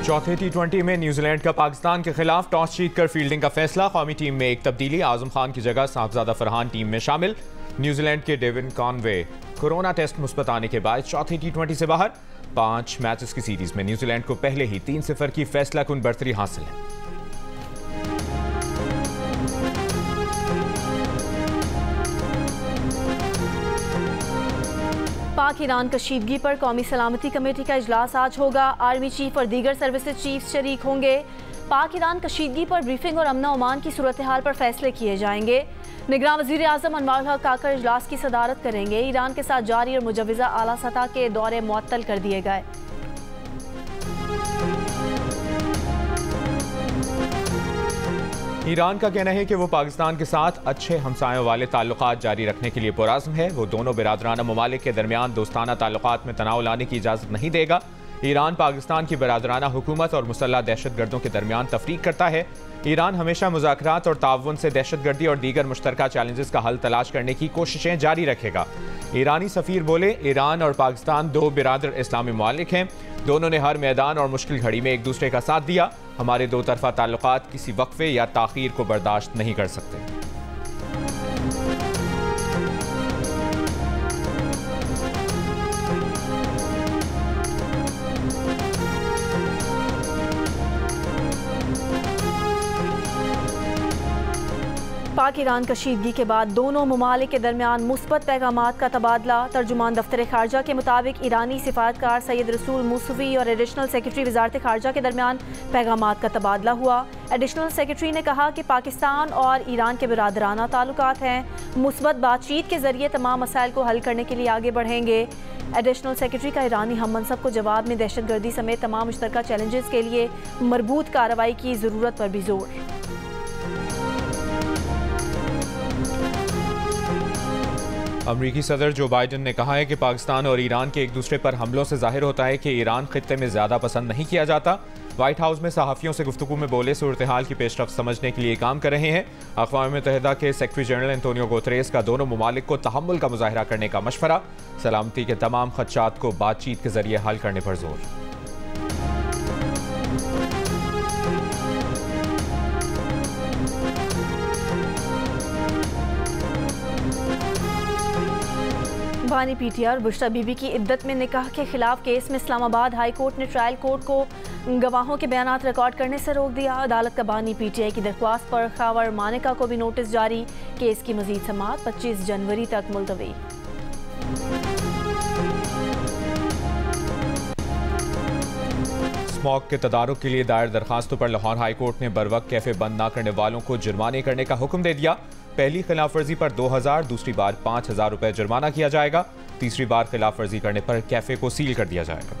चौथे T20 में New Zealand का पाकिस्तान के खिलाफ टॉस जीतकर फील्डिंग का फैसला। कौमी टीम में एक तब्दीली, आजम खान की जगह साहबजादा फरहान टीम में शामिल। न्यूजीलैंड के डेविन कॉनवे कोरोना टेस्ट मुस्बत आने के बाद चौथे T20 से बाहर। 5 मैचेस की सीरीज में न्यूजीलैंड को पहले ही 3-0 की फैसलाकुन बढ़तरी हासिल है। पाक ईरान कशीदगी पर कौमी सलामती कमेटी का इजलास आज होगा। आर्मी चीफ और दीगर सर्विसेज चीफ शरीक होंगे। पाक ईरान कशीदगी पर ब्रीफिंग और अमन ओमान की सूरत हाल पर फैसले किए जाएंगे। निगरान वज़ीर आज़म अनवारुल हक काकर इजलास की सदारत करेंगे। ईरान के साथ जारी और मुजव्वज़ा आला सतह के दौरे मुअत्तल कर दिए गए। ईरान का कहना है कि वो पाकिस्तान के साथ अच्छे हमसायों वाले ताल्लुकात जारी रखने के लिए पुरअज़्म है। वो दोनों बिरादराना ममालिक के दरमियान दोस्ताना ताल्लुकात में तनाव लाने की इजाज़त नहीं देगा। ईरान पाकिस्तान की बिरादराना हुकूमत और मुसल्लह दहशतगर्दों के दरमियान तफरीक करता है। ईरान हमेशा मुज़ाकरात और ताउन से दहशतगर्दी और दीगर मुश्तरका चैलेंजेस का हल तलाश करने की कोशिशें जारी रखेगा। ईरानी सफ़ीर बोले, ईरान और पाकिस्तान दो बिरादर इस्लामी ममालिक हैं। दोनों ने हर मैदान और मुश्किल घड़ी में एक दूसरे का साथ दिया। हमारे दो तरफा ताल्लुकात किसी वक्फे या ताख़ीर को बर्दाश्त नहीं कर सकते। पाक ईरान कशीदगी के बाद दोनों ममालिक के दरमियान मुस्बत पैगामात का तबादला। तर्जुमान दफ्तर खारजा के मुताबिक ईरानी सिफारतकार सैयद रसूल मूसवी और एडिशनल सेक्रेटरी वजारत खारजा के दरमियान पैगामात का तबादला हुआ। एडिशनल सेक्रेटरी ने कहा कि पाकिस्तान और ईरान के बिरादराना ताल्लुकात हैं। मुस्बत बातचीत के जरिए तमाम मसाइल को हल करने के लिए आगे बढ़ेंगे। एडिशनल सेक्रेटरी का ईरानी हम मनसब को जवाब में दहशतगर्दी समेत तमाम मुश्तरका चैलेंजेस के लिए मरबूत कार्रवाई की ज़रूरत पर भी जोर। अमरीकी सदर जो बाइडन ने कहा है कि पाकिस्तान और ईरान के एक दूसरे पर हमलों से जाहिर होता है कि ईरान खित्ते में ज़्यादा पसंद नहीं किया जाता। व्हाइट हाउस में सहाफ़ियों से गुफ्तगू में बोले, सूरत हाल की पेशरफ्त समझने के लिए काम कर रहे हैं। अक़वाम मुत्तहिदा के सेक्रेटरी जनरल एंटोनियो गुतेरेस का दोनों ममालिक को तहम्मुल का मुज़ाहिरा करने का मशवरा। सलामती के तमाम खदशात को बातचीत के जरिए हल करने पर जोर। बानी पीटीआर बुशरा बीबी की इद्दत में निकाह के खिलाफ केस में इस्लामाबाद हाई कोर्ट ने ट्रायल कोर्ट को गवाहों के बयानात रिकॉर्ड करने से रोक दिया। अदालत का बानी पीटीआई की दरख्वास्त पर खावर मानिका को भी नोटिस जारी। केस की मजीद समाअत 25 जनवरी तक मुलतवी। स्मॉग के तदारुक के लिए दायर दरखास्तों पर लाहौर हाई कोर्ट ने बरवक्त कैफे बंद न करने वालों को जुर्माने करने का हुक्म दे दिया। पहली खिलाफ वर्जी पर 2000, दूसरी बार 5000 रुपए जुर्माना किया जाएगा। तीसरी बार खिलाफ वर्जी करने पर कैफे को सील कर दिया जाएगा।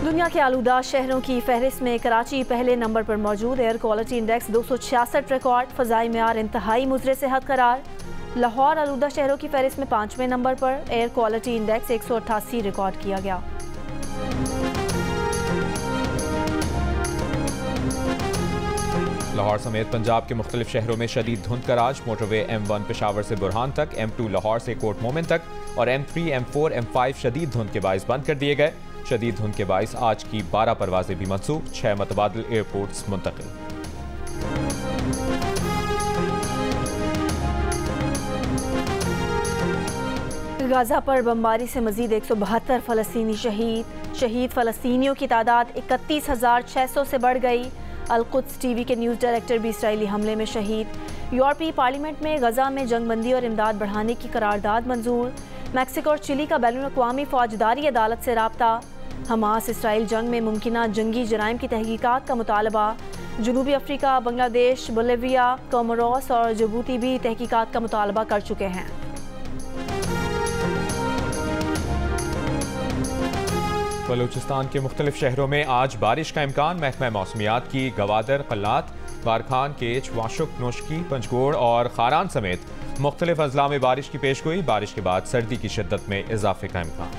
दुनिया के आलूदा शहरों की फहरिस्त में कराची पहले नंबर पर मौजूद। Air quality index 266 record. फ़ज़ाई मेयार इंतहाई मुज़रे सेहत करार। लाहौर आलूदा शहरों की फहरिस्त में 5वें नंबर पर। एयर क्वालिटी इंडेक्स 188 रिकॉर्ड किया गया। लाहौर समेत पंजाब के मुख्तलिफ शहरों में शदीद धुंध का राज। मोटरवे M1 पेशावर से बुरहान तक, M2 लाहौर से कोट मोमिन तक और M3, M4, M5 शदीद धुंध के बाइस बंद कर दिए गए। शदीद धुंध के बाइस आज की 12 परवाजें भी मनसूख, 6 मतबादिल एयरपोर्ट्स मुंतकिल। गाजा पर बमबारी से मजीद 172 फ़लस्तीनी शहीद फ़लस्तीनियों की तादाद 31,600 से बढ़ गई। अल-कुद्स टीवी के न्यूज़ डायरेक्टर भी इसराइली हमले में शहीद। यूरोपीय पार्लियामेंट में गजा में जंगबंदी और इमदाद बढ़ाने की करारदाद मंजूर। मैक्सिको और चिली का बैनुल अक़वामी फ़ौजदारी अदालत से राब्ता। हमास इसराइल जंग में मुमकिना जंगी जराइम की तहकीकात का मुतालबा। जनूबी अफ्रीका, बांग्लादेश, बोलिविया, कोमोरोस और जिबूती भी तहकीकात का मुतालबा कर चुके हैं। बलूचिस्तान के मुख्तलिफ शहरों में आज बारिश का इम्कान। महकमा मौसमियात की गवादर, कल्लात, बारखान, केच, वाशुक, नोशकी, पंजगोड़ और खारान समेत मुख्तलिफ अजला में बारिश की पेशगोई। बारिश के बाद सर्दी की शिद्दत में इजाफे का इम्कान।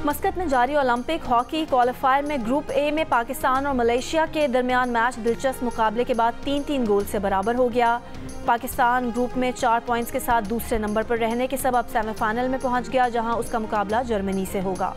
मस्कत में जारी ओलंपिक हॉकी क्वालिफायर में ग्रुप ए में पाकिस्तान और मलेशिया के दरमियान मैच दिलचस्प मुकाबले के बाद 3-3 गोल से बराबर हो गया। पाकिस्तान ग्रुप में 4 पॉइंट्स के साथ दूसरे नंबर पर रहने के सबब सेमीफाइनल में पहुंच गया, जहां उसका मुकाबला जर्मनी से होगा।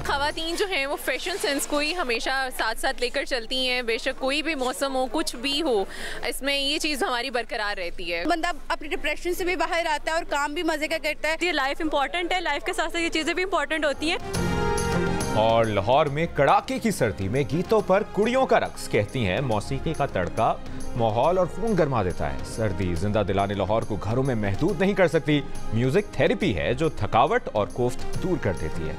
ख़वातीन जो हैं वो फैशन सेंस को ही हमेशा साथ साथ लेकर चलती हैं, बेशक कोई भी मौसम हो, कुछ भी हो, इसमें ये चीज़ हमारी बरकरार रहती है। बंदा अपने डिप्रेशन से भी बाहर आता है और काम भी मज़े का करता है। ये लाइफ इंपॉर्टेंट है, लाइफ के साथ साथ ये चीज़ें भी इंपॉर्टेंट होती हैं। और लाहौर में कड़ाके की सर्दी में गीतों पर कुड़ियों का रक्स, कहती हैं मौसीकी का तड़का माहौल और खून गरमा देता है। सर्दी जिंदा दिलाने लाहौर को घरों में महदूद नहीं कर सकती। म्यूजिक थेरेपी है जो थकावट और कोफ्त दूर कर देती है।